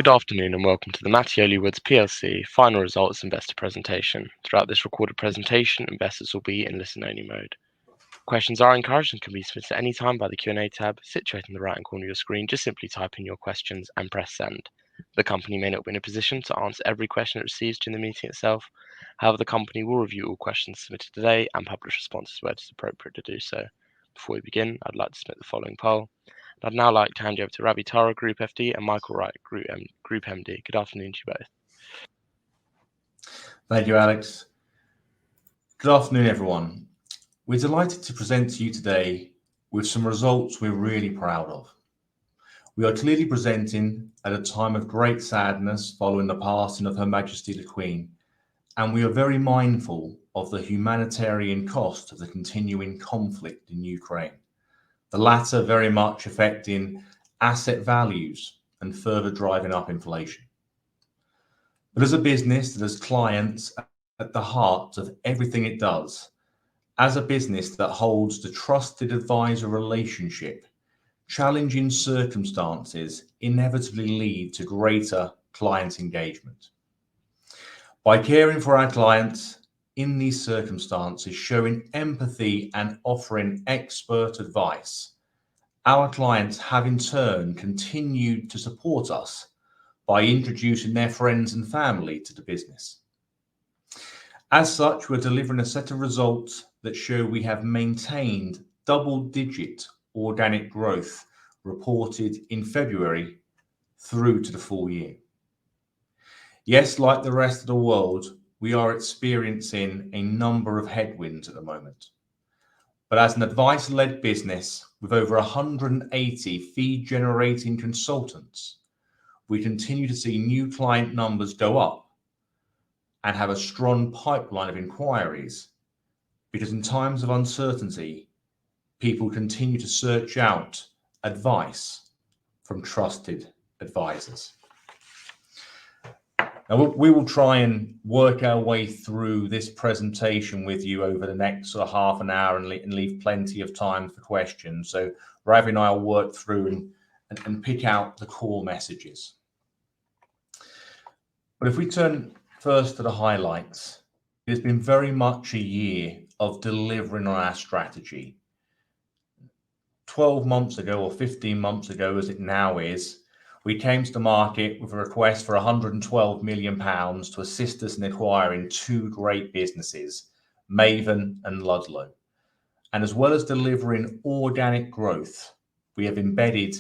Good afternoon and welcome to the Mattioli Woods PLC final results investor presentation. Throughout this recorded presentation, investors will be in listen-only mode. Questions are encouraged and can be submitted at any time by the Q&A tab situated in the right-hand corner of your screen. Just simply type in your questions and press send. The company may not be in a position to answer every question it receives during the meeting itself. However, the company will review all questions submitted today and publish responses where it is appropriate to do so. Before we begin, I'd like to submit the following poll. I'd now like to hand you over to Ravi Tara, Group FD, and Michael Wright, Group MD. Good afternoon to you both. Thank you, Alex. Good afternoon, everyone. We're delighted to present to you today with some results we're really proud of. We are clearly presenting at a time of great sadness following the passing of Her Majesty the Queen, and we are very mindful of the humanitarian cost of the continuing conflict in Ukraine. The latter very much affecting asset values and further driving up inflation. But as a business that has clients at the heart of everything it does, as a business that holds the trusted advisor relationship, challenging circumstances inevitably lead to greater client engagement. By caring for our clients in these circumstances, showing empathy and offering expert advice, our clients have in turn continued to support us by introducing their friends and family to the business. As such, we're delivering a set of results that show we have maintained double-digit organic growth reported in February through to the full year. Yes, like the rest of the world, we are experiencing a number of headwinds at the moment. But as an advice-led business with over 180 fee-generating consultants, we continue to see new client numbers go up and have a strong pipeline of inquiries, because in times of uncertainty, people continue to search out advice from trusted advisors. Now, we will try and work our way through this presentation with you over the next sort of half an hour and leave plenty of time for questions. So Ravi and I will work through and pick out the core messages. But if we turn first to the highlights, it's been very much a year of delivering on our strategy. 12 months ago, or 15 months ago as it now is, we came to the market with a request for £112 million to assist us in acquiring two great businesses, Maven and Ludlow. And as well as delivering organic growth, we have embedded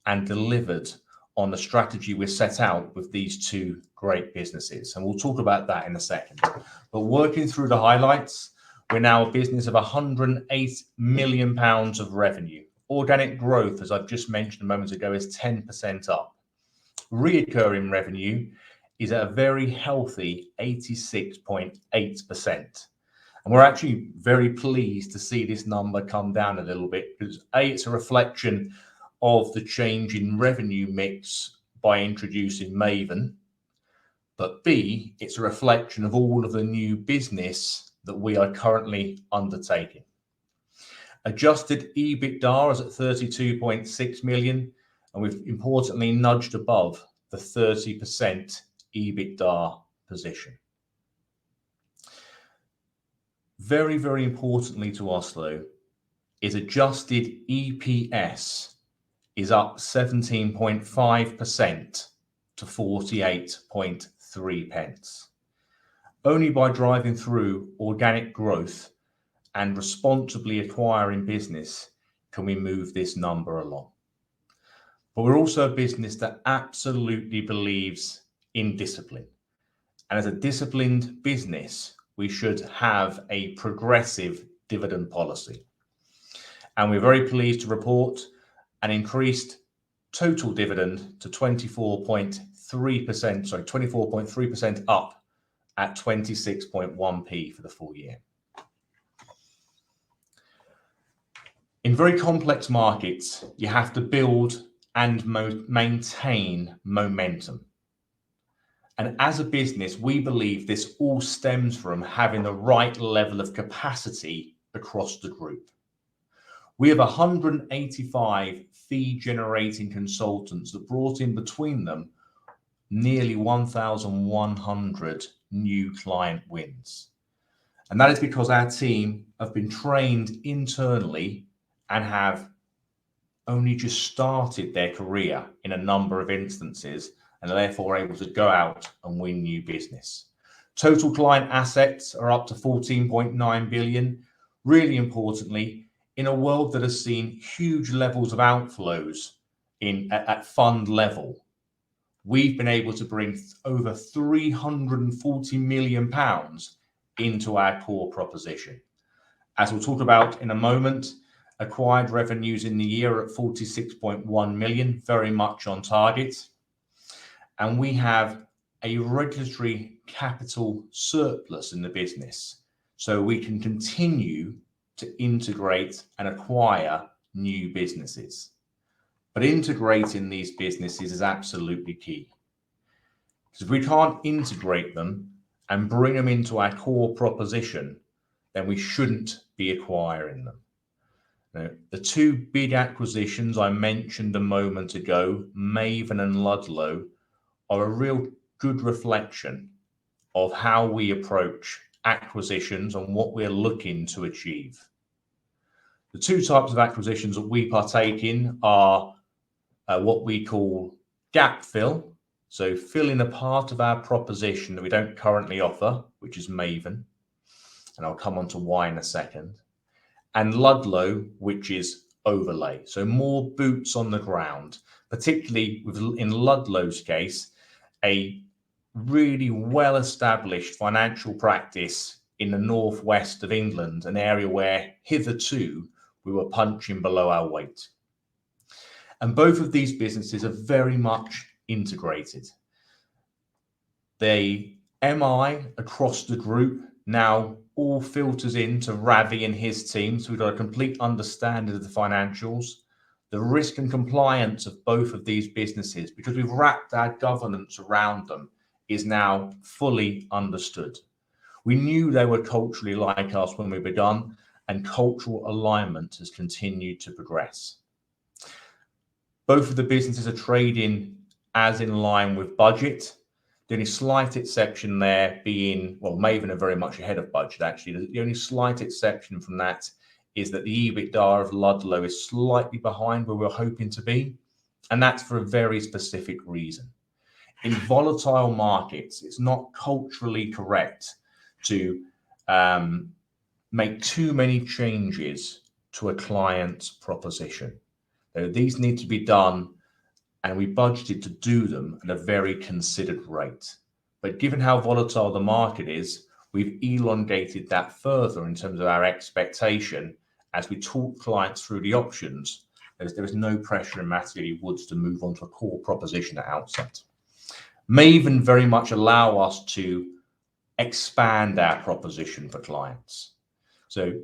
and delivered on the strategy we set out with these two great businesses. And we'll talk about that in a second. But working through the highlights, we're now a business of £108 million of revenue. Organic growth, as I've just mentioned a moment ago, is 10% up. Reoccurring revenue is at a very healthy 86.8%. And we're actually very pleased to see this number come down a little bit because A, it's a reflection of the change in revenue mix by introducing Maven, but B, it's a reflection of all of the new business that we are currently undertaking. Adjusted EBITDA is at 32.6 million, and we've importantly nudged above the 30% EBITDA position. Very, very importantly to us, though, is adjusted EPS is up 17.5% to 48.3 pence. Only by driving through organic growth and responsibly acquiring business can we move this number along. But we're also a business that absolutely believes in discipline. And as a disciplined business, we should have a progressive dividend policy. And we're very pleased to report an increased total dividend to 24.3% up at 26.1p for the full year. In very complex markets, you have to build and maintain momentum. And as a business, we believe this all stems from having the right level of capacity across the group. We have 185 fee-generating consultants that brought in between them nearly 1,100 new client wins. And that is because our team have been trained internally and have only just started their career in a number of instances and are therefore able to go out and win new business. Total client assets are up to 14.9 billion. Really importantly, in a world that has seen huge levels of outflows at fund level, we've been able to bring over 340 million pounds into our core proposition. As we'll talk about in a moment, acquired revenues in the year are at 46.1 million, very much on target. And we have a regulatory capital surplus in the business, so we can continue to integrate and acquire new businesses. But integrating these businesses is absolutely key. Because if we can't integrate them and bring them into our core proposition, then we shouldn't be acquiring them. Now, the two big acquisitions I mentioned a moment ago, Maven and Ludlow, are a real good reflection of how we approach acquisitions and what we're looking to achieve. The two types of acquisitions that we partake in are what we call gap fill, so filling a part of our proposition that we don't currently offer, which is Maven, and I'll come on to why in a second, and Ludlow, which is overlay, so more boots on the ground, particularly in Ludlow's case, a really well-established financial practice in the northwest of England, an area where hitherto we were punching below our weight. And both of these businesses are very much integrated. The MI across the group now all filters into Ravi and his team, so we've got a complete understanding of the financials. The risk and compliance of both of these businesses, because we've wrapped our governance around them, is now fully understood. We knew they were culturally like us when we begun, and cultural alignment has continued to progress. Both of the businesses are trading as in line with budget. The only slight exception there being, well, Maven are very much ahead of budget, actually. The only slight exception from that is that the EBITDA of Ludlow is slightly behind where we're hoping to be, and that's for a very specific reason. In volatile markets, it's not culturally correct to make too many changes to a client's proposition. These need to be done, and we budgeted to do them at a very considered rate. But given how volatile the market is, we've elongated that further in terms of our expectation as we talk clients through the options. There is no pressure in MATTIOLI Woods to move on to a core proposition at outset. Maven very much allow us to expand our proposition for clients. So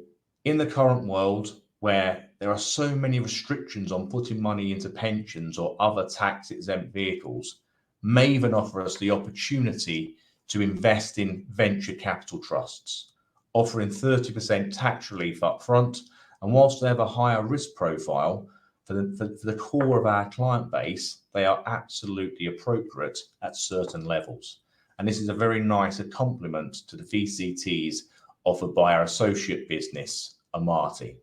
in the current world, where there are so many restrictions on putting money into pensions or other tax-exempt vehicles, Maven offer us the opportunity to invest in venture capital trusts, offering 30% tax relief up front. And whilst they have a higher risk profile, for the core of our client base, they are absolutely appropriate at certain levels. And this is a very nice complement to the VCTs offered by our associate business, Amati.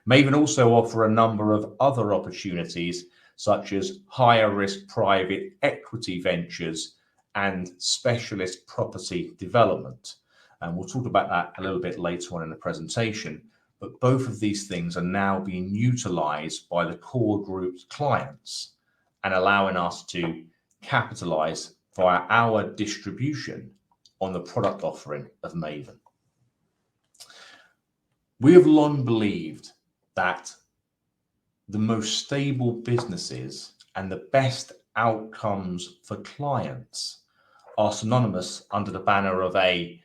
Maven also offer a number of other opportunities, such as higher risk private equity ventures and specialist property development. And we'll talk about that a little bit later on in the presentation. But both of these things are now being utilized by the core group's clients and allowing us to capitalize via our distribution on the product offering of Maven. We have long believed that the most stable businesses and the best outcomes for clients are synonymous under the banner of a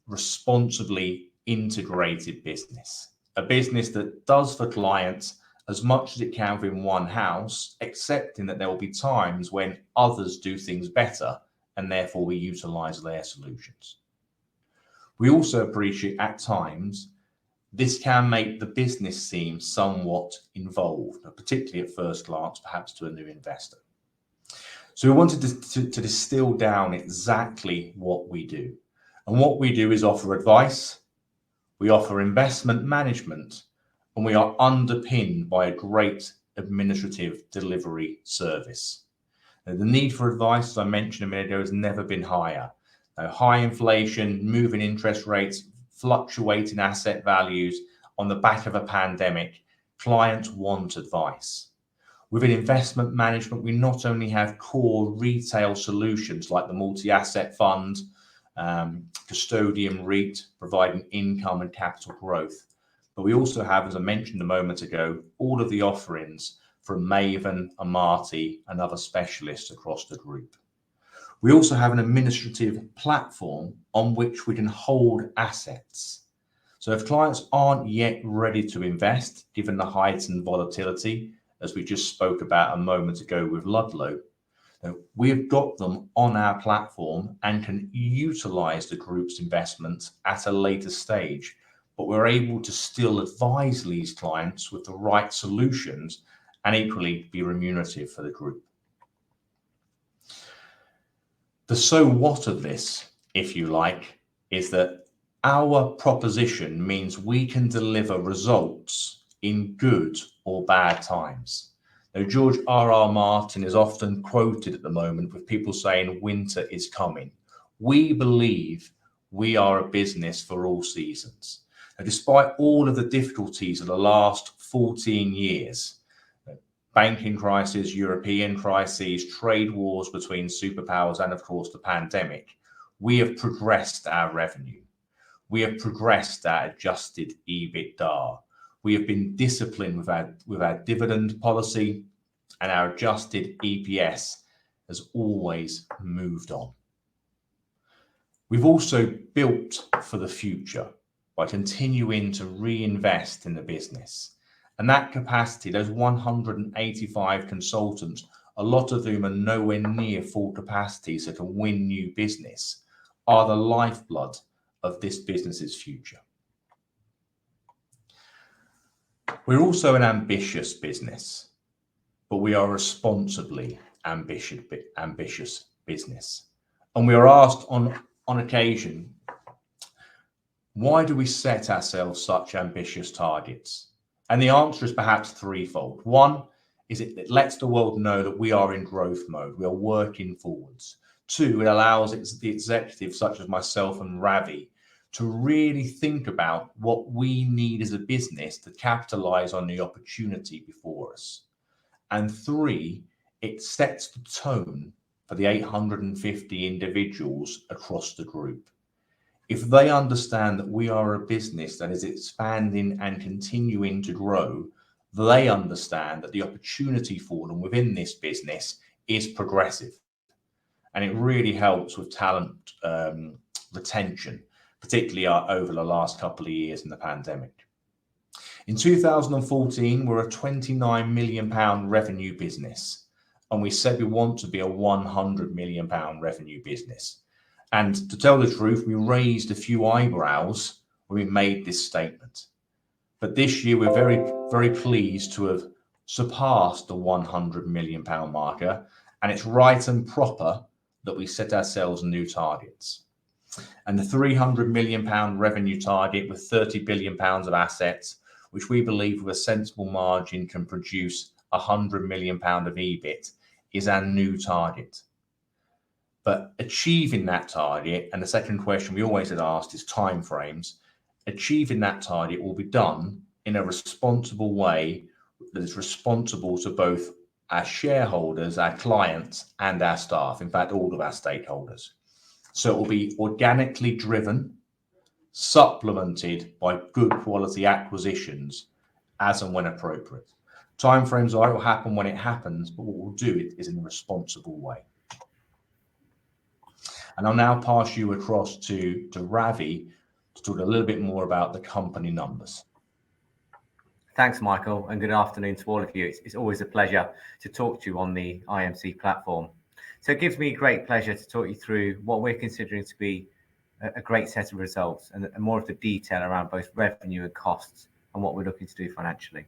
responsibly integrated business, a business that does for clients as much as it can within one house, accepting that there will be times when others do things better and therefore we utilize their solutions. We also appreciate at times this can make the business seem somewhat involved, particularly at first glance, perhaps to a new investor. So we wanted to distill down exactly what we do. And what we do is offer advice, we offer investment management, and we are underpinned by a great administrative delivery service. Now, the need for advice, as I mentioned a minute ago, has never been higher. Now, high inflation, moving interest rates, fluctuating asset values on the back of a pandemic, clients want advice. Within investment management, we not only have core retail solutions like the multi-asset fund, custodian REIT, providing income and capital growth, but we also have, as I mentioned a moment ago, all of the offerings from Maven, Amati, and other specialists across the group. We also have an administrative platform on which we can hold assets. So if clients aren't yet ready to invest, given the heightened volatility, as we just spoke about a moment ago with Ludlow, we have got them on our platform and can utilize the group's investments at a later stage, but we're able to still advise these clients with the right solutions and equally be remunerative for the group. The so what of this, if you like, is that our proposition means we can deliver results in good or bad times. Now, George R.R. Martin is often quoted at the moment with people saying winter is coming. We believe we are a business for all seasons. Now, despite all of the difficulties of the last 14 years, banking crisis, European crises, trade wars between superpowers, and of course the pandemic, we have progressed our revenue. We have progressed our adjusted EBITDA. We have been disciplined with our dividend policy, and our adjusted EPS has always moved on. We've also built for the future by continuing to reinvest in the business. And that capacity, those 185 consultants, a lot of whom are nowhere near full capacity so can win new business, are the lifeblood of this business's future. We're also an ambitious business, but we are a responsibly ambitious business. And we are asked on occasion, why do we set ourselves such ambitious targets? And the answer is perhaps threefold. One is it lets the world know that we are in growth mode. We are working forwards. Two, it allows the executives such as myself and Ravi to really think about what we need as a business to capitalize on the opportunity before us. And three, it sets the tone for the 850 individuals across the group. If they understand that we are a business that is expanding and continuing to grow, they understand that the opportunity for them within this business is progressive. And it really helps with talent retention, particularly over the last couple of years in the pandemic. In 2014, we're a £29 million revenue business, and we said we want to be a £100 million revenue business. And to tell the truth, we raised a few eyebrows when we made this statement. But this year, we're very, very pleased to have surpassed the £100 million marker, and it's right and proper that we set ourselves new targets. And the £300 million revenue target with £30 billion of assets, which we believe with a sensible margin can produce £100 million of EBIT, is our new target. But achieving that target, and the second question we always had asked is timeframes, achieving that target will be done in a responsible way that is responsible to both our shareholders, our clients, and our staff, in fact, all of our stakeholders. So it will be organically driven, supplemented by good quality acquisitions as and when appropriate. Timeframes are, it will happen when it happens, but what we'll do it is in a responsible way. And I'll now pass you across to Ravi to talk a little bit more about the company numbers. Thanks, Michael, and good afternoon to all of you. It's always a pleasure to talk to you on the IMC platform. So it gives me great pleasure to talk you through what we're considering to be a great set of results and more of the detail around both revenue and costs and what we're looking to do financially.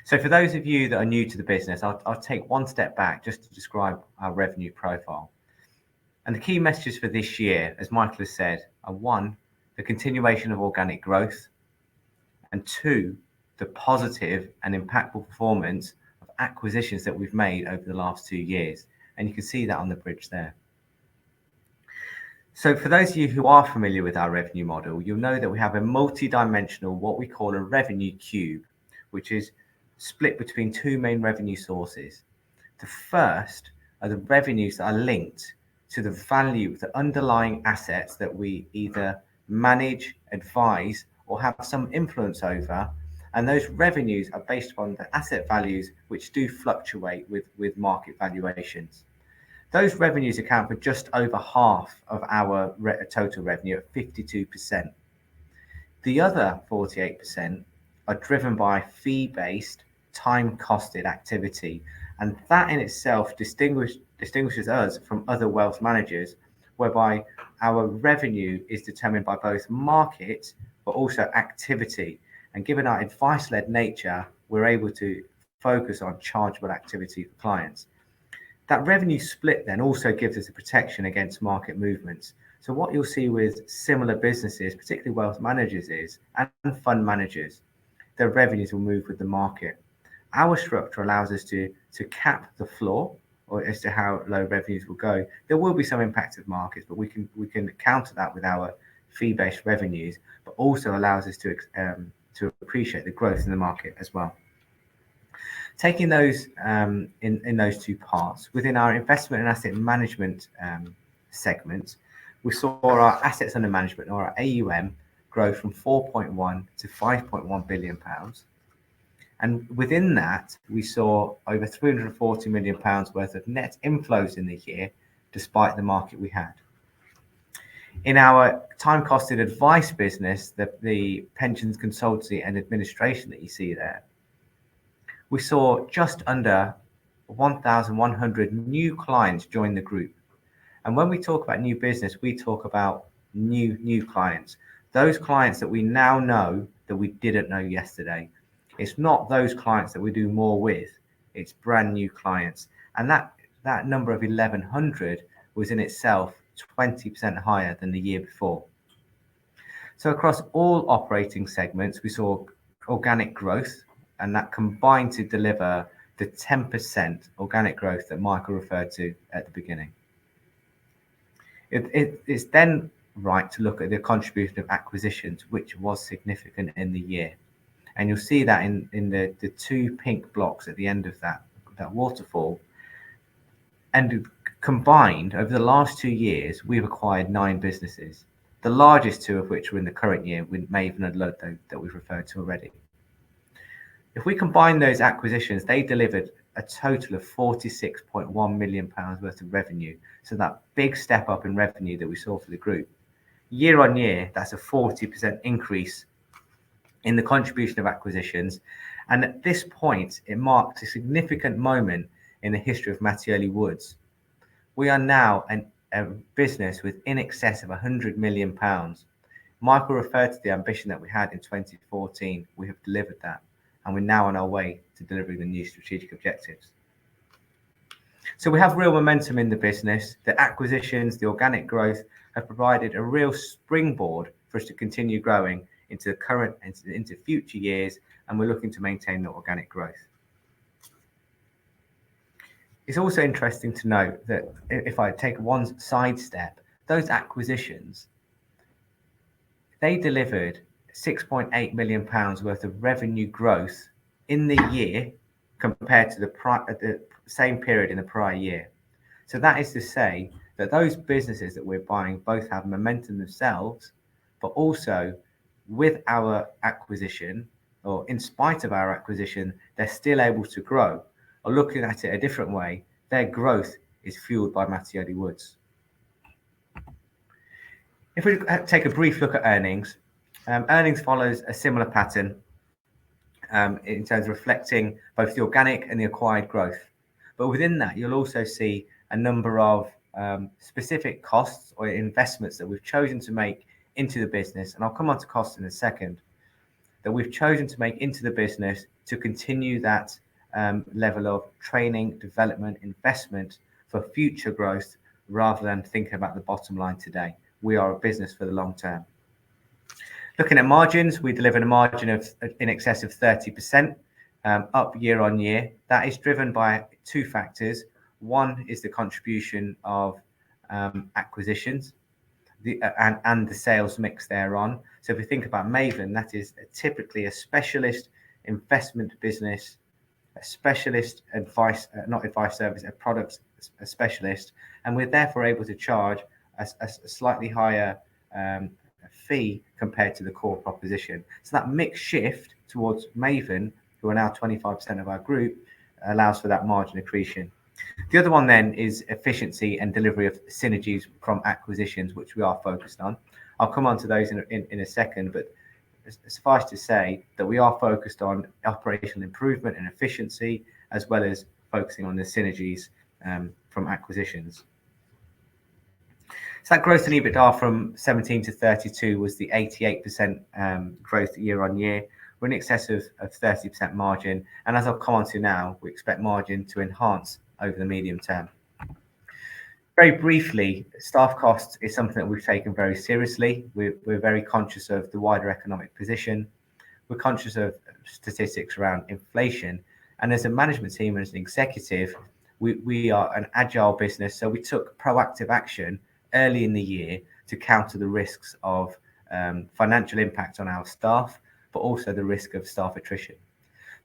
So for those of you that are new to the business, I'll take one step back just to describe our revenue profile. And the key messages for this year, as Michael has said, are one, the continuation of organic growth, and two, the positive and impactful performance of acquisitions that we've made over the last 2 years. And you can see that on the bridge there. So for those of you who are familiar with our revenue model, you'll know that we have a multi-dimensional, what we call a revenue cube, which is split between two main revenue sources. The first are the revenues that are linked to the value, the underlying assets that we either manage, advise, or have some influence over. And those revenues are based upon the asset values, which do fluctuate with market valuations. Those revenues account for just over half of our total revenue at 52%. The other 48% are driven by fee-based, time-costed activity. And that in itself distinguishes us from other wealth managers, whereby our revenue is determined by both market, but also activity. And given our advice-led nature, we're able to focus on chargeable activity for clients. That revenue split then also gives us a protection against market movements. So what you'll see with similar businesses, particularly wealth managers and fund managers, their revenues will move with the market. Our structure allows us to cap the floor, or as to how low revenues will go. There will be some impact of markets, but we can counter that with our fee-based revenues, but also allows us to appreciate the growth in the market as well. Taking those in those two parts, within our investment and asset management segment, we saw our assets under management, or our AUM, grow from 4.1 to 5.1 billion pounds. And within that, we saw over 340 million pounds worth of net inflows in the year, despite the market we had. In our time-costed advice business, the pensions consultancy and administration that you see there, we saw just under 1,100 new clients join the group. And when we talk about new business, we talk about new clients. Those clients that we now know that we didn't know yesterday. It's not those clients that we do more with, it's brand new clients. And that number of 1,100 was in itself 20% higher than the year before. So across all operating segments, we saw organic growth, and that combined to deliver the 10% organic growth that Michael referred to at the beginning. It's then right to look at the contribution of acquisitions, which was significant in the year. And you'll see that in the two pink blocks at the end of that waterfall. And combined, over the last 2 years, we've acquired 9 businesses, the largest 2 of which were in the current year with Maven and Ludlow that we've referred to already. If we combine those acquisitions, they delivered a total of 46.1 million pounds worth of revenue. So that big step up in revenue that we saw for the group. Year on year, that's a 40% increase in the contribution of acquisitions. And at this point, it marks a significant moment in the history of Mattioli Woods. We are now a business with in excess of 100 million pounds. Michael referred to the ambition that we had in 2014. We have delivered that, and we're now on our way to delivering the new strategic objectives. So we have real momentum in the business. The acquisitions, the organic growth have provided a real springboard for us to continue growing into the current and into future years, and we're looking to maintain the organic growth. It's also interesting to note that if I take one sidestep, those acquisitions, they delivered 6.8 million pounds worth of revenue growth in the year compared to the same period in the prior year. So that is to say that those businesses that we're buying both have momentum themselves, but also with our acquisition, or in spite of our acquisition, they're still able to grow. Or looking at it a different way, their growth is fueled by Mattioli Woods. If we take a brief look at earnings, earnings follows a similar pattern in terms of reflecting both the organic and the acquired growth. But within that, you'll also see a number of specific costs or investments that we've chosen to make into the business. And I'll come on to costs in a second. that we've chosen to make into the business to continue that level of training, development, investment for future growth, rather than thinking about the bottom line today. We are a business for the long term. Looking at margins, we delivered a margin of in excess of 30%, up year on year. That is driven by two factors. One is the contribution of acquisitions and the sales mix thereon. So if we think about Maven, that is typically a specialist investment business, a specialist advice, not advice service, a product a specialist, and we're therefore able to charge a slightly higher fee compared to the core proposition. So that mix shift towards Maven, who are now 25% of our group, allows for that margin accretion. The other one then is efficiency and delivery of synergies from acquisitions, which we are focused on. I'll come on to those in a second, but suffice to say that we are focused on operational improvement and efficiency, as well as focusing on the synergies from acquisitions. So that growth in EBITDA from 17 to 32 was the 88% growth year on year. We're in excess of 30% margin. And as I'll come on to now, we expect margin to enhance over the medium term. Very briefly, staff costs is something that we've taken very seriously. We're very conscious of the wider economic position. We're conscious of statistics around inflation. And as a management team and as an executive, we are an agile business. So we took proactive action early in the year to counter the risks of financial impact on our staff, but also the risk of staff attrition.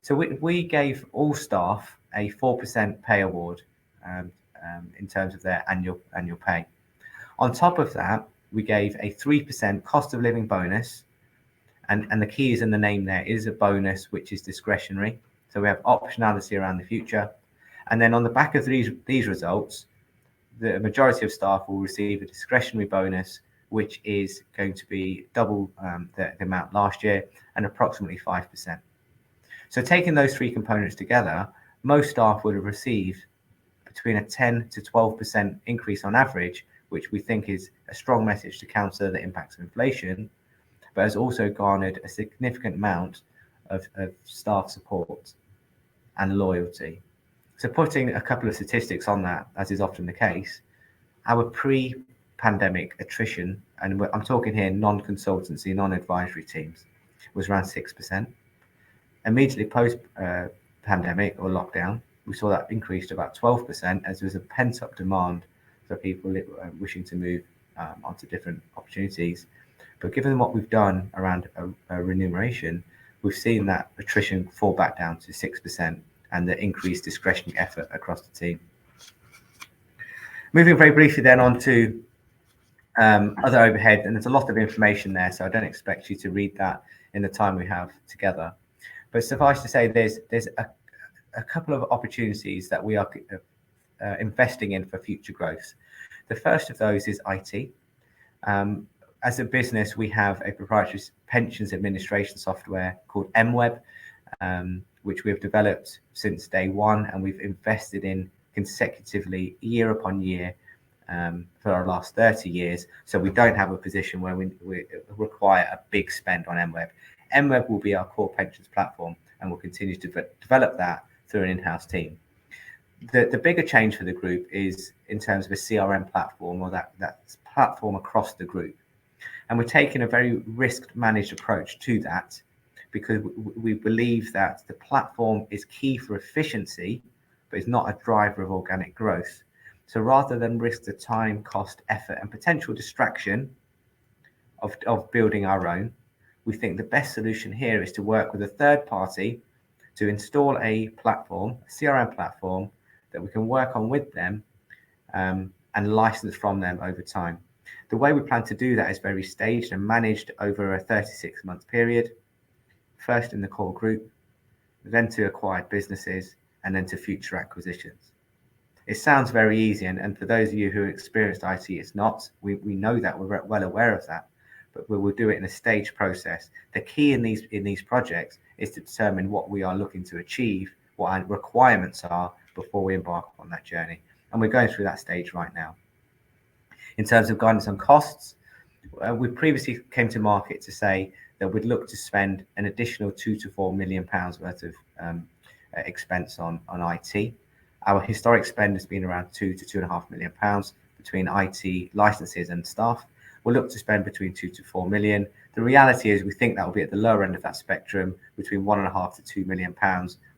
So we gave all staff a 4% pay award in terms of their annual pay. On top of that, we gave a 3% cost of living bonus, and the key is in the name there is a bonus which is discretionary. So we have optionality around the future. And then on the back of these results, the majority of staff will receive a discretionary bonus, which is going to be double the amount last year and approximately 5%. So taking those three components together, most staff would have received between a 10 to 12% increase on average, which we think is a strong message to counter the impacts of inflation, but has also garnered a significant amount of staff support and loyalty. So putting a couple of statistics on that, as is often the case, our pre-pandemic attrition, and I'm talking here non-consultancy, non-advisory teams, was around 6%. Immediately post-pandemic or lockdown, we saw that increase to about 12% as there was a pent-up demand for people wishing to move onto different opportunities. But given what we've done around remuneration, we've seen that attrition fall back down to 6% and the increased discretionary effort across the team. Moving very briefly then on to other overhead, and there's a lot of information there, so I don't expect you to read that in the time we have together. But suffice to say, there's a couple of opportunities that we are investing in for future growth. The first of those is IT. As a business, we have a proprietary pensions administration software called MWeb, which we've developed since day one, and we've invested in consecutively year upon year for our last 30 years. So we don't have a position where we require a big spend on MWeb. MWeb will be our core pensions platform, and we'll continue to develop that through an in-house team. The bigger change for the group is in terms of a CRM platform, or that platform across the group. And we're taking a very risk-managed approach to that, because we believe that the platform is key for efficiency, but is not a driver of organic growth. So rather than risk the time, cost, effort, and potential distraction of building our own, we think the best solution here is to work with a third party to install a platform, a CRM platform, that we can work on with them and license from them over time. The way we plan to do that is very staged and managed over a 36-month period. First in the core group, then to acquired businesses, and then to future acquisitions. It sounds very easy, and for those of you who experienced IT, it's not. We know that, we're well aware of that, but we will do it in a staged process. The key in these projects is to determine what we are looking to achieve, what our requirements are before we embark on that journey. And we're going through that stage right now. In terms of guidance on costs, we previously came to market to say that we'd look to spend an additional £2 to £4 million worth of expense on IT. Our historic spend has been around £2 to £2.5 million between IT licenses and staff. We'll look to spend between 2 to 4 million. The reality is we think that will be at the lower end of that spectrum, between £1.5 to £2 million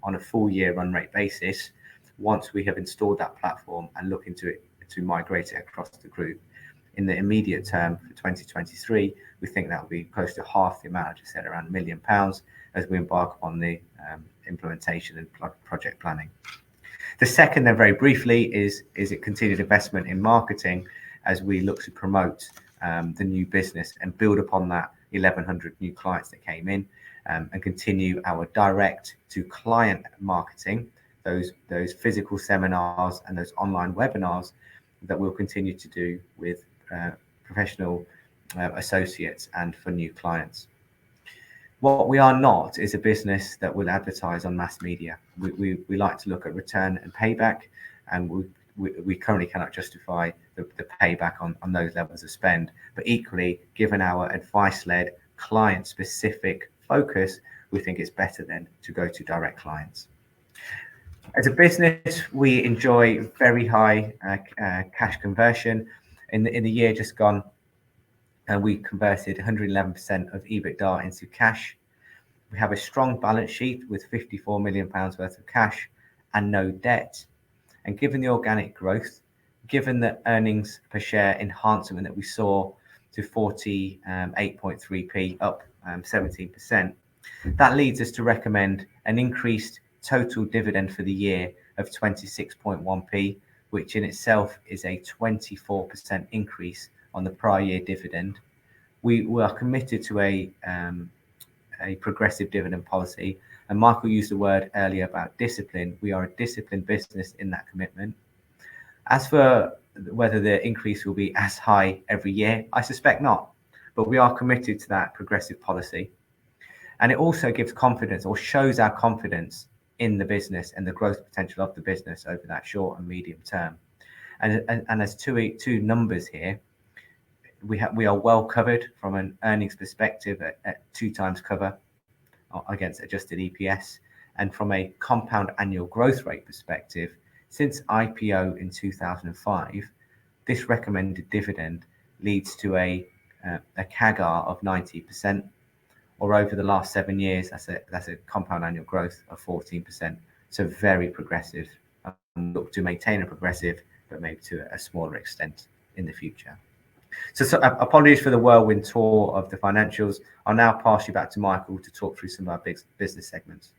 on a full year run rate basis, once we have installed that platform and look into it to migrate it across the group. In the immediate term for 2023, we think that will be close to half the amount I just said, around £1 million, as we embark on the implementation and project planning. The second, then, very briefly, is a continued investment in marketing as we look to promote the new business and build upon that 1,100 new clients that came in, and continue our direct to client marketing, those physical seminars and those online webinars that we'll continue to do with professional associates and for new clients. What we are not is a business that will advertise on mass media. We like to look at return and payback, and we currently cannot justify the payback on those levels of spend. But equally, given our advice-led, client-specific focus, we think it's better then to go to direct clients. As a business, we enjoy very high cash conversion. In the year just gone, and we converted 111% of EBITDA into cash. We have a strong balance sheet with £54 million worth of cash and no debt. And given the organic growth, given the earnings per share enhancement that we saw to 48.3p, up 17%, that leads us to recommend an increased total dividend for the year of 26.1p, which in itself is a 24% increase on the prior year dividend. We are committed to a progressive dividend policy, and Michael used the word earlier about discipline. We are a disciplined business in that commitment. As for whether the increase will be as high every year, I suspect not, but we are committed to that progressive policy. And it also gives confidence, or shows our confidence in the business and the growth potential of the business over that short and medium term. And as two numbers here, we are well covered from an earnings perspective at 2 times cover against adjusted EPS, and from a compound annual growth rate perspective, since IPO in 2005, this recommended dividend leads to a CAGR of 90%, or over the last 7 years, that's a compound annual growth of 14%. So very progressive. Look to maintain a progressive, but maybe to a smaller extent in the future. So apologies for the whirlwind tour of the financials. I'll now pass you back to Michael to talk through some of our big business segments.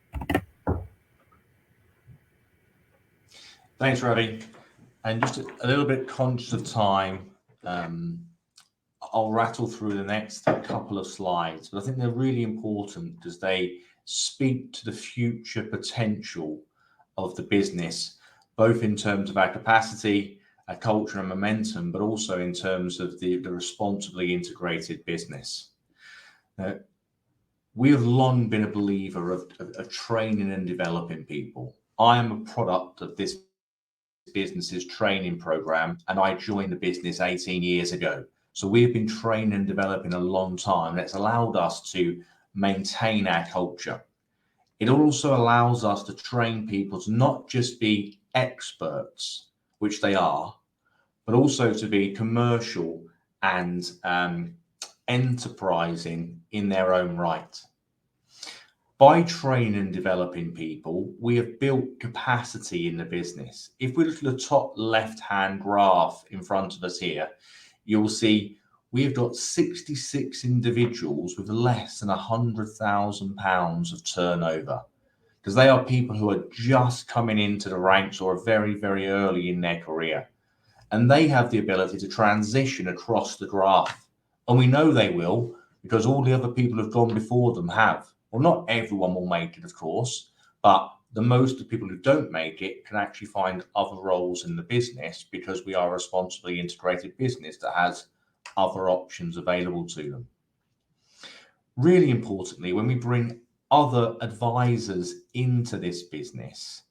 Thanks, Ravi. And just a little bit conscious of time, I'll rattle through the next couple of slides, but I think they're really important because they speak to the future potential of the business, both in terms of our capacity, our culture and momentum, but also in terms of the responsibly integrated business. We have long been a believer of training and developing people. I am a product of this business's training program, and I joined the business 18 years ago. So we've been training and developing a long time. That's allowed us to maintain our culture. It also allows us to train people to not just be experts, which they are, but also to be commercial and enterprising in their own right. By training and developing people, we have built capacity in the business. If we look at the top left-hand graph in front of us here, you'll see we've got 66 individuals with less than £100,000 of turnover, because they are people who are just coming into the ranks or are very, very early in their career. And they have the ability to transition across the graph. And we know they will, because all the other people who've gone before them have. Well, not everyone will make it, of course, but the most of the people who don't make it can actually find other roles in the business, because we are a responsibly integrated business that has other options available to them. Really importantly, when we bring other advisors into this business,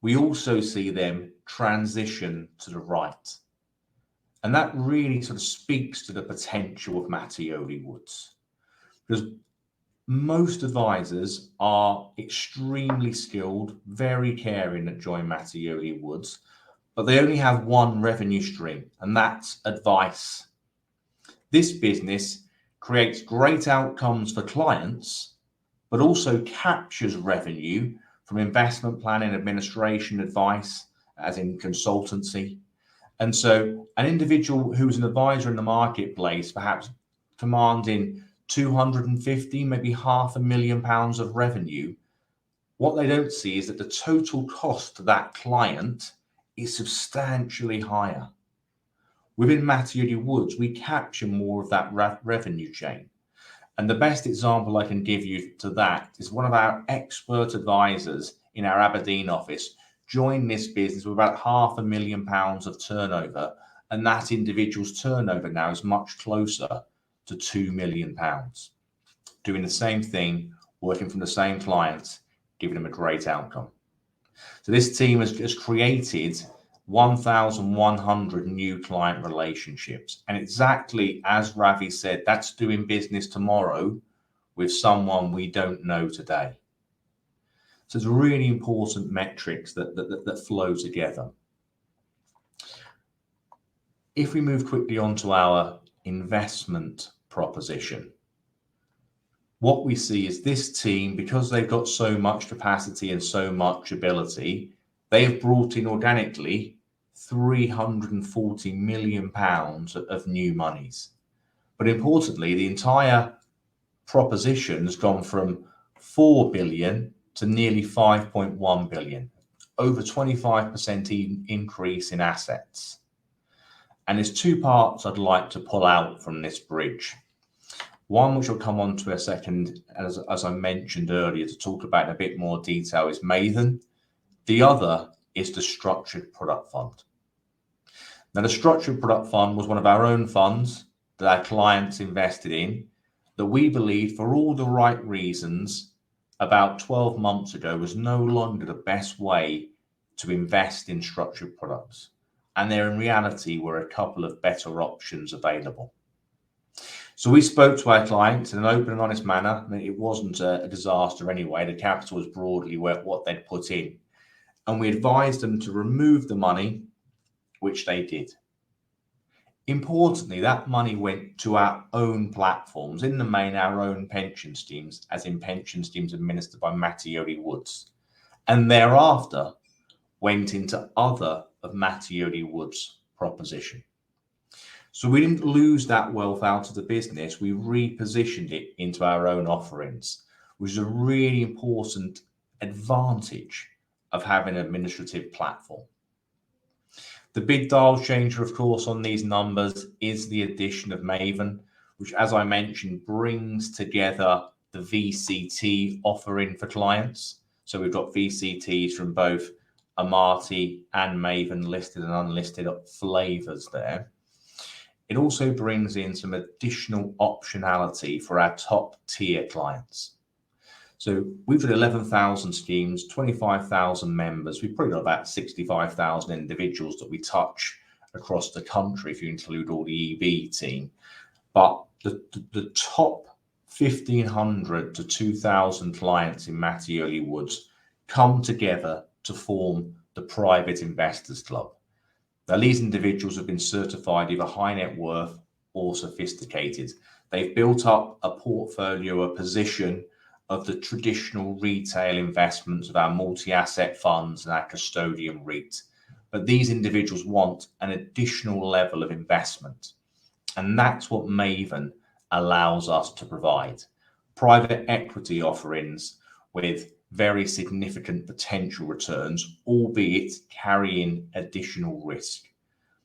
we also see them transition to the right. And that really sort of speaks to the potential of Mattioli Woods. Because Most advisors are extremely skilled, very caring that join Mattioli Woods, but they only have one revenue stream, and that's advice. This business creates great outcomes for clients, but also captures revenue from investment planning, administration, advice, as in consultancy. And so an individual who's an advisor in the marketplace, perhaps commanding 250, maybe £500,000 of revenue, what they don't see is that the total cost to that client is substantially higher. Within Mattioli Woods, we capture more of that revenue chain. And the best example I can give you to that is one of our expert advisors in our Aberdeen office joined this business with about £500,000 of turnover. And that individual's turnover now is much closer to £2 million. Doing the same thing, working from the same clients, giving them a great outcome. So this team has created 1,100 new client relationships. And exactly as Ravi said, that's doing business tomorrow with someone we don't know today. So it's really important metrics that flow together. If we move quickly on to our investment proposition, what we see is this team, because they've got so much capacity and so much ability, they have brought in organically £340 million of new monies. But importantly, the entire proposition has gone from 4 billion to nearly 5.1 billion, over 25% increase in assets. And there's two parts I'd like to pull out from this bridge. One, which I'll come on to a second, as I mentioned earlier, to talk about in a bit more detail, is Maven. The other is the Structured Product Fund. Now, the Structured Product Fund was one of our own funds that our clients invested in, that we believed, for all the right reasons, about 12 months ago was no longer the best way to invest in structured products. And there in reality were a couple of better options available. So we spoke to our clients in an open and honest manner. I mean, it wasn't a disaster anyway. The capital was broadly what they'd put in. And we advised them to remove the money, which they did. Importantly, that money went to our own platforms, in the main our own pension schemes, as in pension schemes administered by Mattioli Woods. And thereafter went into other of Mattioli Woods' proposition. So we didn't lose that wealth out of the business. We repositioned it into our own offerings, which is a really important advantage of having an administrative platform. The big dial changer, of course, on these numbers is the addition of Maven, which, as I mentioned, brings together the VCT offering for clients. So we've got VCTs from both Amati and Maven listed and unlisted flavors there. It also brings in some additional optionality for our top tier clients. So we've got 11,000 schemes, 25,000 members. We've probably got about 65,000 individuals that we touch across the country if you include all the EV team. But the top 1,500 to 2,000 clients in Mattioli Woods come together to form the Private Investors Club. Now, these individuals have been certified either high net worth or sophisticated. They've built up a portfolio, a position of the traditional retail investments of our multi-asset funds and our custodian REIT. But these individuals want an additional level of investment. And that's what Maven allows us to provide. Private equity offerings with very significant potential returns, albeit carrying additional risk.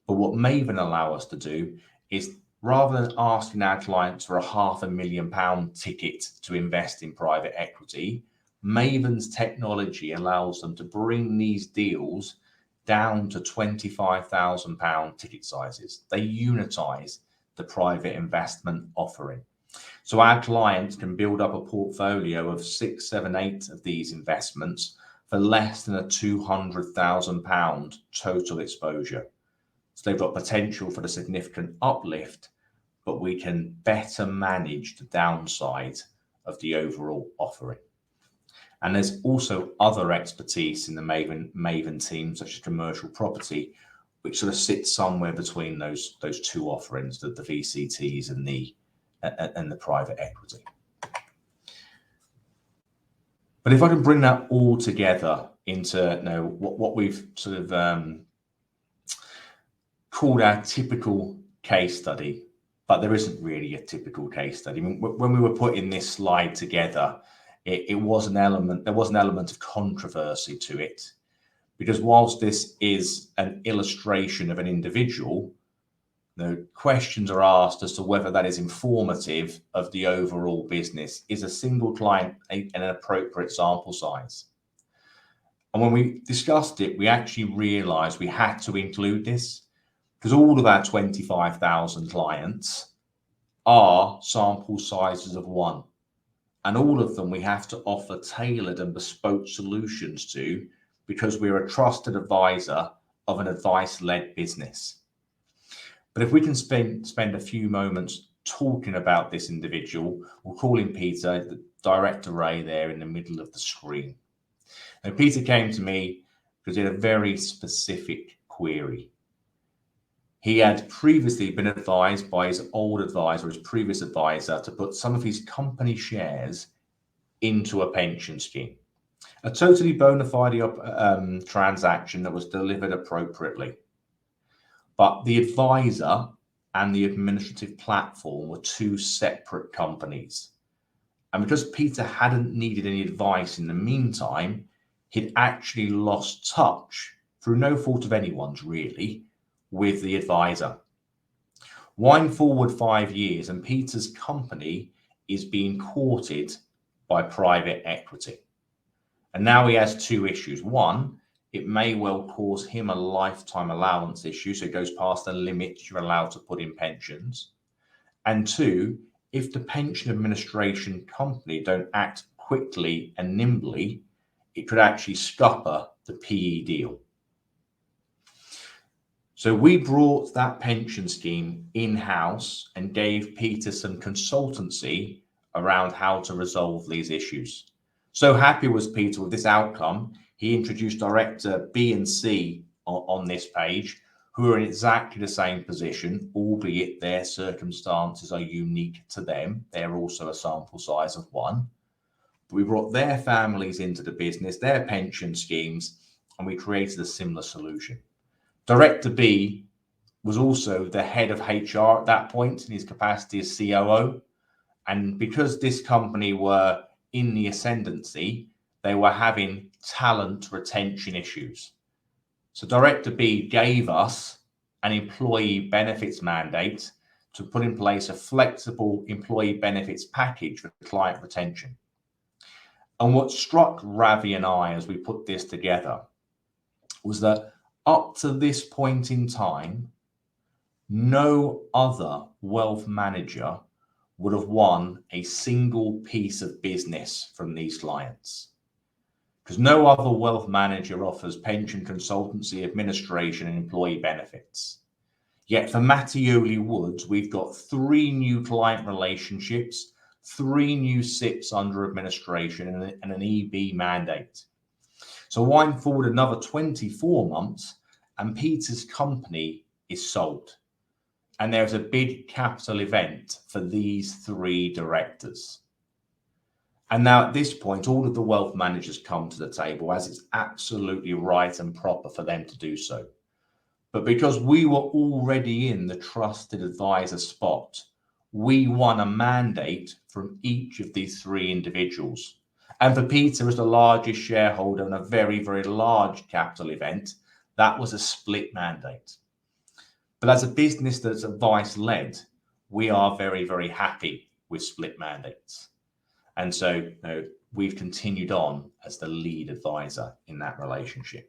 But what Maven allow us to do is, rather than asking our clients for a £500,000 ticket to invest in private equity, Maven's technology allows them to bring these deals down to £25,000 ticket sizes. They unitize the private investment offering. So our clients can build up a portfolio of 6, 7, 8 of these investments for less than a £200,000 total exposure. So they've got potential for the significant uplift, but we can better manage the downside of the overall offering. And there's also other expertise in the Maven team, such as commercial property, which sort of sits somewhere between those two offerings, the VCTs and the private equity. But if I can bring that all together into what we've sort of called our typical case study, but there isn't really a typical case study. I mean, when we were putting this slide together, there was an element of controversy to it, because whilst this is an illustration of an individual, questions are asked as to whether that is informative of the overall business. Is a single client an appropriate sample size? And when we discussed it, we actually realized we had to include this, because all of our 25,000 clients are sample sizes of one. And all of them we have to offer tailored and bespoke solutions to, because we're a trusted advisor of an advice-led business. But if we can spend a few moments talking about this individual, we'll call him Peter, the Director Ray there in the middle of the screen. Now, Peter came to me because he had a very specific query. He had previously been advised by his old advisor, his previous advisor, to put some of his company shares into a pension scheme. A totally bona fide transaction that was delivered appropriately. But the advisor and the administrative platform were two separate companies. And because Peter hadn't needed any advice in the meantime, he'd actually lost touch, through no fault of anyone's really, with the advisor. Wind forward 5 years and Peter's company is being courted by private equity. And now he has two issues. One, it may well cause him a lifetime allowance issue, so it goes past the limits you're allowed to put in pensions. And two, if the pension administration company don't act quickly and nimbly, it could actually scupper the PE deal. So we brought that pension scheme in-house and gave Peter some consultancy around how to resolve these issues. So happy was Peter with this outcome, he introduced Director B and C on this page, who are in exactly the same position, albeit their circumstances are unique to them. They're also a sample size of one. But we brought their families into the business, their pension schemes, and we created a similar solution. Director B was also the head of HR at that point in his capacity as COO. And because this company were in the ascendancy, they were having talent retention issues. So Director B gave us an employee benefits mandate to put in place a flexible employee benefits package for client retention. And what struck Ravi and I as we put this together was that up to this point in time, no other wealth manager would have won a single piece of business from these clients. Because no other wealth manager offers pension consultancy, administration, and employee benefits. Yet for Mattioli Woods, we've got 3 new client relationships, 3 new SIPs under administration, and an EB mandate. So wind forward another 24 months, and Peter's company is sold. And there's a big capital event for these 3 directors. And now at this point, all of the wealth managers come to the table, as it's absolutely right and proper for them to do so. But because we were already in the trusted advisor spot, we won a mandate from each of these 3 individuals. And for Peter, as the largest shareholder in a very, very large capital event, that was a split mandate. But as a business that's advice-led, we are very, very happy with split mandates. And so we've continued on as the lead advisor in that relationship.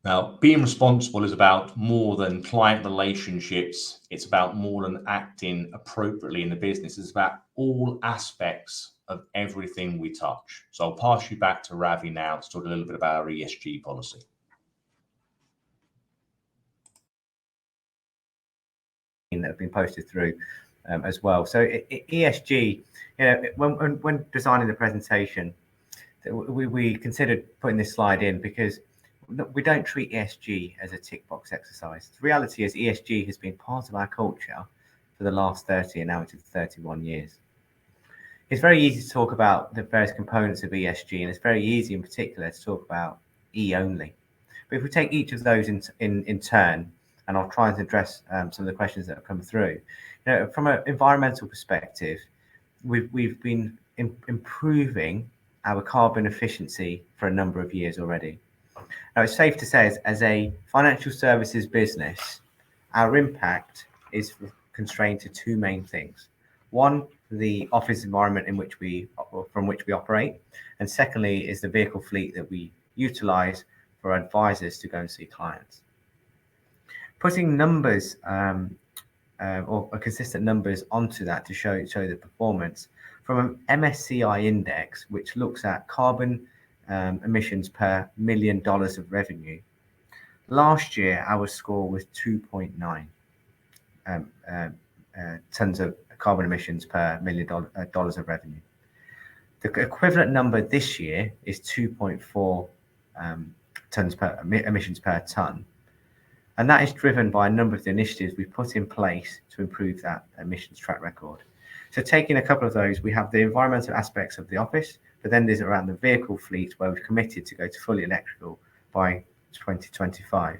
Now, being responsible is about more than client relationships. It's about more than acting appropriately in the business. It's about all aspects of everything we touch. So I'll pass you back to Ravi now to talk a little bit about our ESG policy. That have been posted through. as well. So ESG, when designing the presentation, we considered putting this slide in because we don't treat ESG as a tick box exercise. The reality is ESG has been part of our culture for the last 30 and now into 31 years. It's very easy to talk about the various components of ESG, and it's very easy in particular to talk about E only. But if we take each of those in turn, and I'll try and address some of the questions that have come through. From an environmental perspective, we've been improving our carbon efficiency for a number of years already. Now, it's safe to say, as a financial services business, our impact is constrained to two main things. One, the office environment from which we operate, and secondly is the vehicle fleet that we utilize for advisors to go and see clients. Putting numbers or consistent numbers onto that to show the performance from an MSCI index, which looks at carbon emissions per $1 million of revenue. Last year, our score was 2.9 tons of carbon emissions per $1 million of revenue. The equivalent number this year is 2.4 tons emissions per ton. And that is driven by a number of the initiatives we've put in place to improve that emissions track record. So taking a couple of those, we have the environmental aspects of the office, but then there's around the vehicle fleet where we've committed to go to fully electrical by 2025.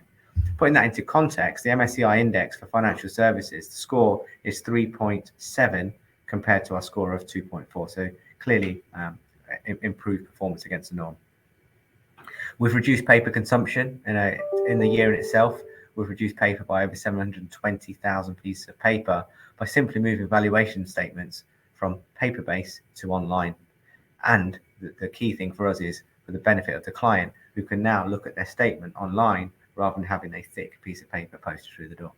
Putting that into context, the MSCI index for financial services, the score is 3.7 compared to our score of 2.4. So clearly improved performance against the norm. We've reduced paper consumption in the year in itself. We've reduced paper by over 720,000 pieces of paper by simply moving valuation statements from paper-based to online. And the key thing for us is for the benefit of the client, who can now look at their statement online rather than having a thick piece of paper posted through the door.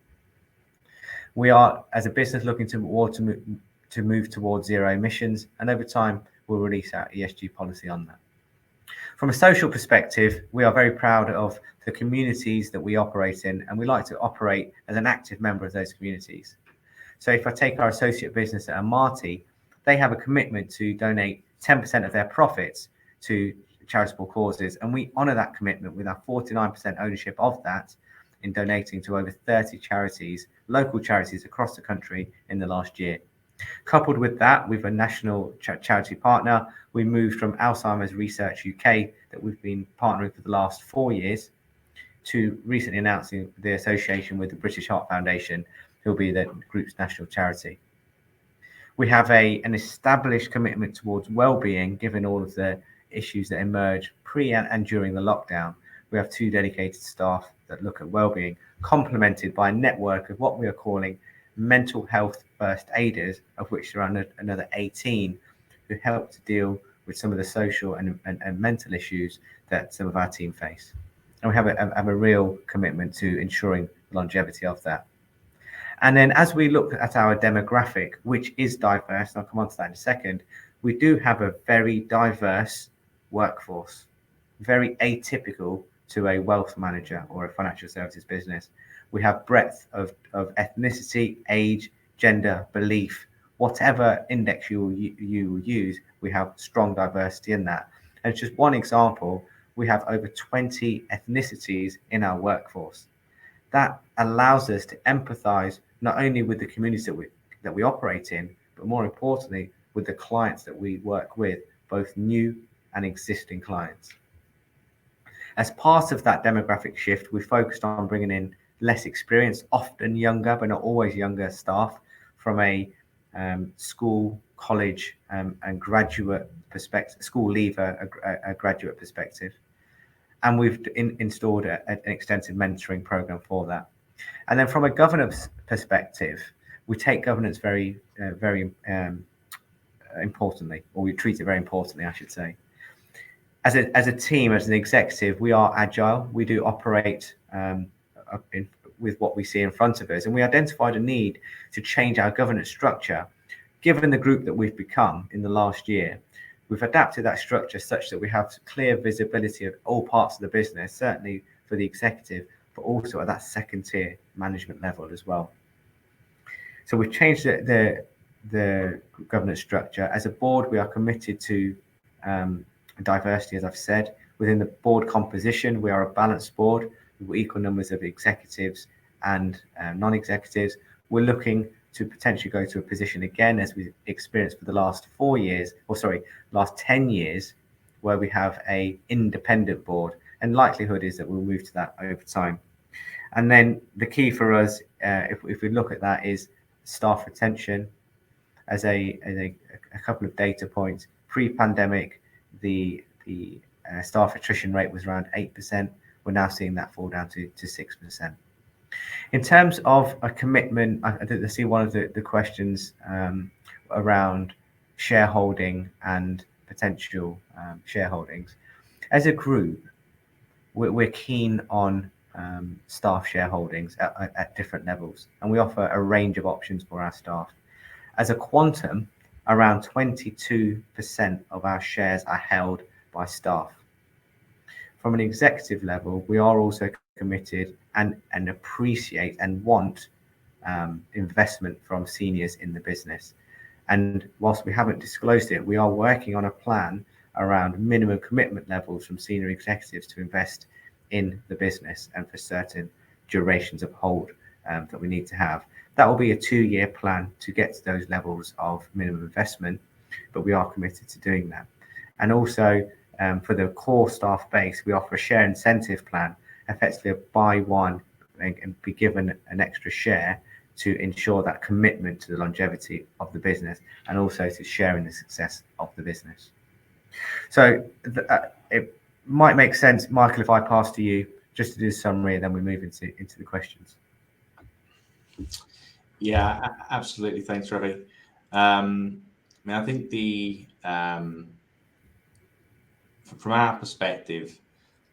We are, as a business, looking to move towards zero emissions, and over time, we'll release our ESG policy on that. From a social perspective, we are very proud of the communities that we operate in, and we like to operate as an active member of those communities. So if I take our associate business at Amati, they have a commitment to donate 10% of their profits to charitable causes, and we honour that commitment with our 49% ownership of that in donating to over 30 charities, local charities across the country in the last year. Coupled with that, with a national charity partner, we moved from Alzheimer's Research UK that we've been partnering for the last 4 years to recently announcing the association with the British Heart Foundation, who will be the group's national charity. We have an established commitment towards well-being, given all of the issues that emerge pre and during the lockdown. We have 2 dedicated staff that look at well-being, complemented by a network of what we are calling mental health first aiders, of which there are another 18 who help to deal with some of the social and mental issues that some of our team face. And we have a real commitment to ensuring the longevity of that. And then as we look at our demographic, which is diverse, and I'll come on to that in a second, we do have a very diverse workforce, very atypical to a wealth manager or a financial services business. We have breadth of ethnicity, age, gender, belief, whatever index you will use, we have strong diversity in that. And it's just one example, we have over 20 ethnicities in our workforce. That allows us to empathize not only with the communities that we operate in, but more importantly, with the clients that we work with, both new and existing clients. As part of that demographic shift, we focused on bringing in less experienced, often younger, but not always younger staff from a school, college, and graduate perspective, school leaver, a graduate perspective. And we've installed an extensive mentoring program for that. And then from a governance perspective, we take governance very importantly, or we treat it very importantly, I should say. As a team, as an executive, we are agile. We do operate with what we see in front of us. And we identified a need to change our governance structure. Given the group that we've become in the last year, we've adapted that structure such that we have clear visibility of all parts of the business, certainly for the executive, but also at that second tier management level as well. So we've changed the governance structure. As a board, we are committed to diversity, as I've said. Within the board composition, we are a balanced board with equal numbers of executives and non-executives. We're looking to potentially go to a position again, as we've experienced for the last 4 years, last 10 years, where we have a independent board, and likelihood is that we'll move to that over time. And then the key for us, if we look at that, is staff retention. As a couple of data points, pre-pandemic, the staff attrition rate was around 8%. We're now seeing that fall down to 6%. In terms of a commitment, I see one of the questions around shareholding and potential shareholdings. As a group, we're keen on staff shareholdings at different levels, and we offer a range of options for our staff. As a quantum, around 22% of our shares are held by staff. From an executive level, we are also committed and appreciate and want investment from seniors in the business. And whilst we haven't disclosed it, we are working on a plan around minimum commitment levels from senior executives to invest in the business and for certain durations of hold that we need to have. That will be a 2-year plan to get to those levels of minimum investment, but we are committed to doing that. And also for the core staff base, we offer a share incentive plan, effectively a buy one and be given an extra share to ensure that commitment to the longevity of the business and also to sharing the success of the business. So it might make sense, Michael, if I pass to you just to do a summary, and then we move into the questions. Yeah, absolutely. Thanks, Ravi. I think from our perspective,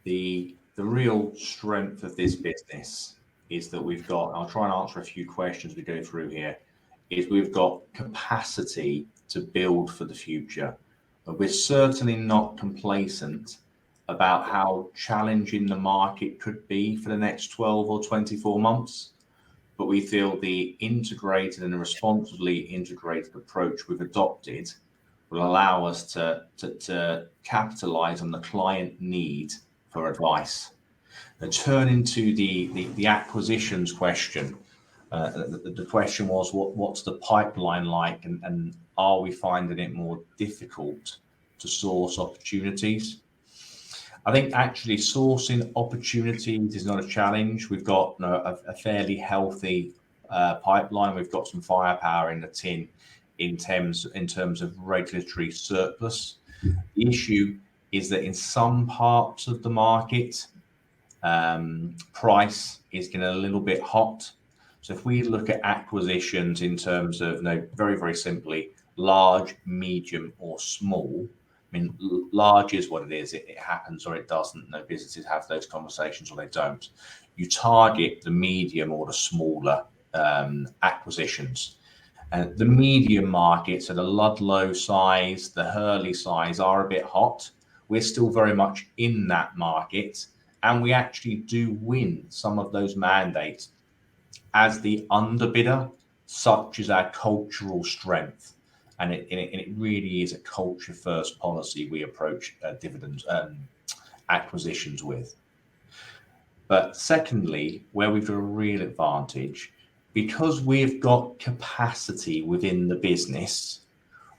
the real strength of this business is that we've got, I'll try and answer a few questions we go through here, is we've got capacity to build for the future. But we're certainly not complacent about how challenging the market could be for the next 12 or 24 months. But we feel the integrated and responsibly integrated approach we've adopted will allow us to capitalize on the client need for advice. Now, turning to the acquisitions question, the question was, what's the pipeline like, and are we finding it more difficult to source opportunities? I think actually sourcing opportunities is not a challenge. We've got a fairly healthy pipeline. We've got some firepower in the tin in terms of regulatory surplus. The issue is that in some parts of the market, price is getting a little bit hot. So if we look at acquisitions in terms of, very, very simply, large, medium, or small, I mean, large is what it is. It happens or it doesn't. No, businesses have those conversations or they don't. You target the medium or the smaller acquisitions. And the medium market, so the Ludlow size, the Hurley size, are a bit hot. We're still very much in that market, and we actually do win some of those mandates as the underbidder, such as our cultural strength. And it really is a culture-first policy we approach dividend acquisitions with. But secondly, where we've got a real advantage, because we've got capacity within the business,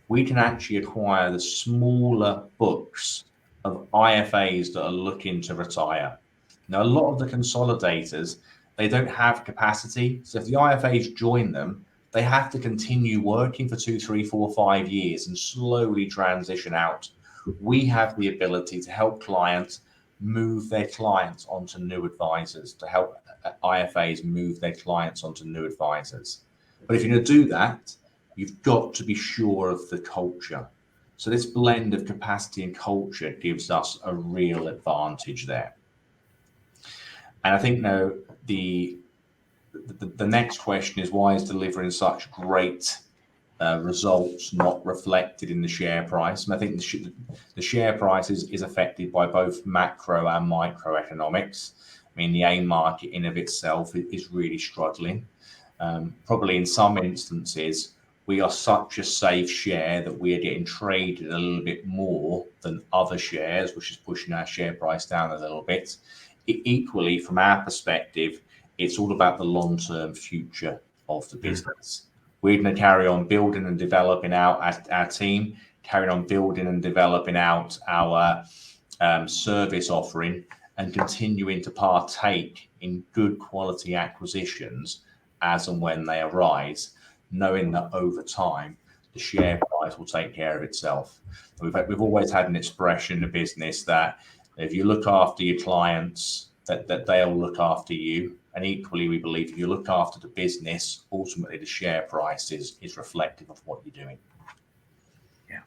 we can actually acquire the smaller books of IFAs that are looking to retire. Now, a lot of the consolidators, they don't have capacity. So if the IFAs join them, they have to continue working for 2, 3, 4, 5 years and slowly transition out. We have the ability to help clients move their clients onto new advisors, to help IFAs move their clients onto new advisors. But if you're going to do that, you've got to be sure of the culture. So this blend of capacity and culture gives us a real advantage there. And I think now the next question is, why is delivering such great results not reflected in the share price? And I think the share price is affected by both macro and microeconomics. I mean, the AIM market in of itself is really struggling. Probably in some instances, we are such a safe share that we are getting traded a little bit more than other shares, which is pushing our share price down a little bit. Equally, from our perspective, it's all about the long-term future of the business. We're going to carry on building and developing out our team, carry on building and developing out our service offering, and continuing to partake in good quality acquisitions as and when they arise, knowing that over time the share price will take care of itself. We've always had an expression in the business that if you look after your clients, that they'll look after you. And equally, we believe if you look after the business, ultimately the share price is reflective of what you're doing. Yeah.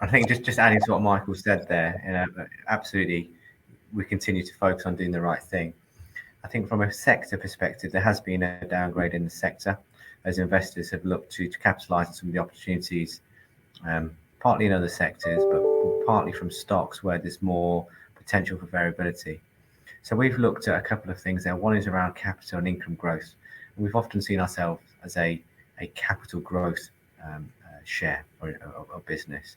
I think just adding to what Michael said there, absolutely, we continue to focus on doing the right thing. I think from a sector perspective, there has been a downgrade in the sector as investors have looked to capitalise on some of the opportunities, partly in other sectors, but partly from stocks where there's more potential for variability. So we've looked at a couple of things there. One is around capital and income growth. And we've often seen ourselves as a capital growth share of business.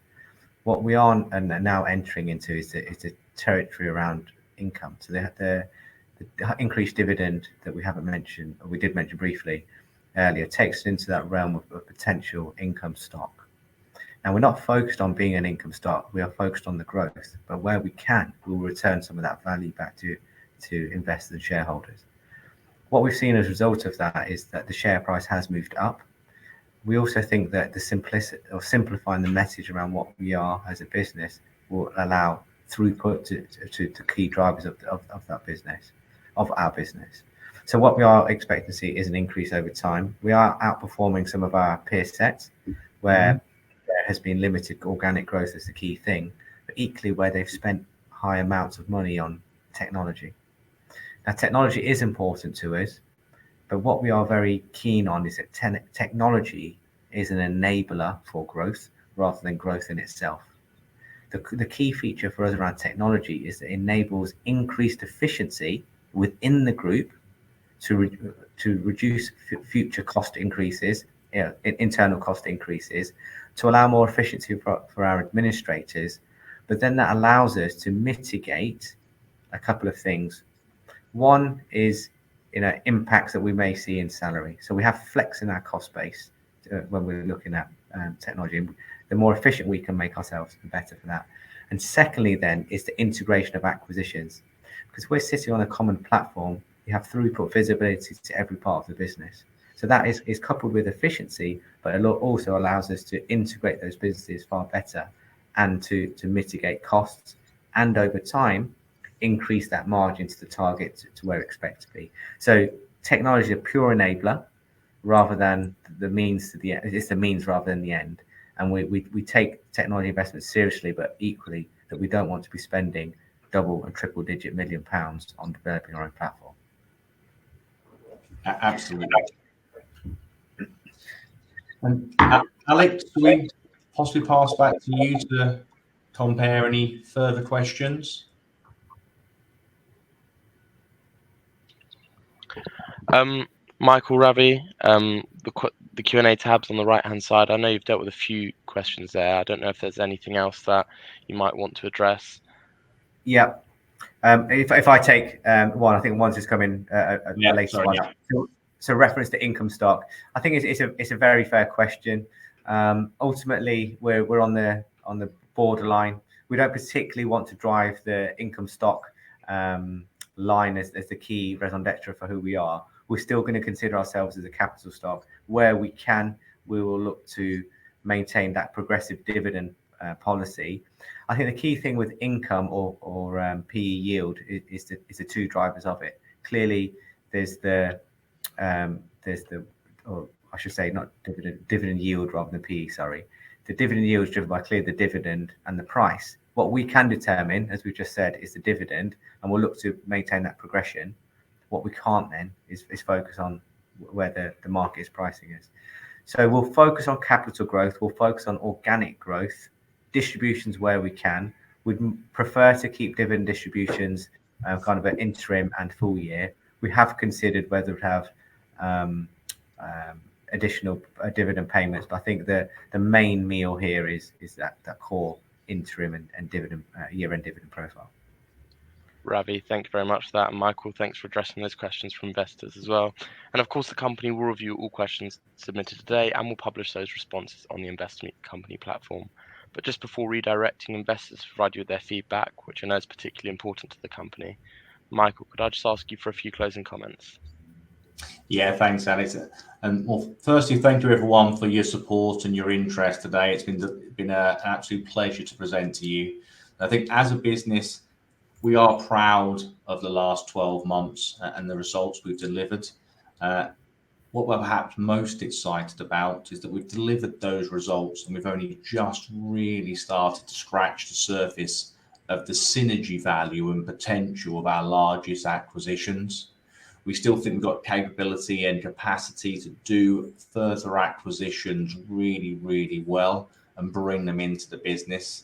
What we are now entering into is the territory around income. So the increased dividend that we haven't mentioned, or we did mention briefly earlier, takes us into that realm of potential income stock. Now, we're not focused on being an income stock. We are focused on the growth. But where we can, we'll return some of that value back to investors and shareholders. What we've seen as a result of that is that the share price has moved up. We also think that the simplicity or simplifying the message around what we are as a business will allow throughput to key drivers of that business, of our business. So what we are expecting to see is an increase over time. We are outperforming some of our peer sets where there has been limited organic growth as the key thing, but equally where they've spent high amounts of money on technology. Now, technology is important to us, but what we are very keen on is that technology is an enabler for growth rather than growth in itself. The key feature for us around technology is that it enables increased efficiency within the group to reduce future cost increases, internal cost increases, to allow more efficiency for our administrators. But then that allows us to mitigate a couple of things. One is impacts that we may see in salary. So we have flex in our cost base when we're looking at technology. The more efficient we can make ourselves, the better for that. And secondly, then, is the integration of acquisitions. Because we're sitting on a common platform, you have throughput visibility to every part of the business. So that is coupled with efficiency, but it also allows us to integrate those businesses far better and to mitigate costs, and over time increase that margin to the target to where we expect to be. So technology is a pure enabler rather than the means to the end. It's the means rather than the end. And we take technology investments seriously, but equally that we don't want to be spending double and triple digit £1 million on developing our own platform. Absolutely. And Alex, do we possibly pass back to you to compare any further questions? Michael, Ravi, the Q&A tab's on the right-hand side. I know you've dealt with a few questions there. I don't know if there's anything else that you might want to address. Yeah. If I take one, I think one's just come in the latest one. Yeah. So reference to income stock. I think it's a very fair question. Ultimately, we're on the borderline. We don't particularly want to drive the income stock line as the key raison d'etre for who we are. We're still going to consider ourselves as a capital stock. Where we can, we will look to maintain that progressive dividend policy. I think the key thing with income or PE yield is the two drivers of it. Clearly, there's the or I should say not dividend yield rather than PE. Sorry, the dividend yield is driven by clearly the dividend and the price. What we can determine, as we've just said, is the dividend, and we'll look to maintain that progression. What we can't then is focus on where the market is pricing us. So we'll focus on capital growth. We'll focus on organic growth, distributions where we can. We'd prefer to keep dividend distributions kind of an interim and full year. We have considered whether to have additional dividend payments. But I think the main meal here is that core interim and dividend year-end dividend profile. Ravi, thank you very much for that. And Michael, thanks for addressing those questions from investors as well. And of course, the company will review all questions submitted today and will publish those responses on the Investor Meet Company platform. But just before redirecting investors to provide you with their feedback, which I know is particularly important to the company, Michael, could I just ask you for a few closing comments? Yeah, thanks, Alex. And well, firstly, thank you everyone for your support and your interest today. It's been an absolute pleasure to present to you. I think as a business, we are proud of the last 12 months and the results we've delivered. What we're perhaps most excited about is that we've delivered those results and we've only just really started to scratch the surface of the synergy value and potential of our largest acquisitions. We still think we've got capability and capacity to do further acquisitions really, really well and bring them into the business.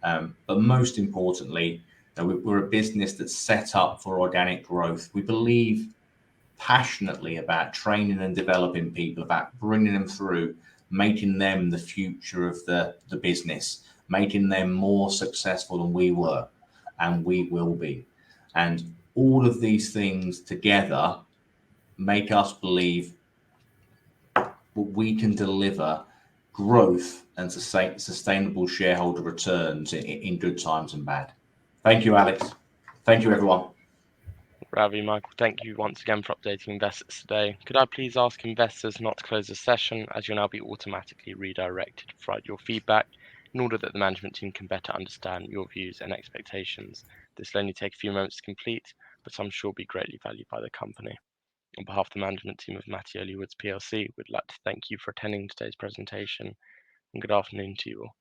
But most importantly, we're a business that's set up for organic growth. We believe passionately about training and developing people, about bringing them through, making them the future of the business, making them more successful than we were and we will be. And all of these things together make us believe we can deliver growth and sustainable shareholder returns in good times and bad. Thank you, Alex. Thank you, everyone. Ravi, Michael, thank you once again for updating investors today. Could I please ask investors not to close the session, as you'll now be automatically redirected to provide your feedback in order that the management team can better understand your views and expectations. This will only take a few moments to complete, but I'm sure will be greatly valued by the company. On behalf of the management team of MATTIOLI WOODS PLC, we'd like to thank you for attending today's presentation, and good afternoon to you all.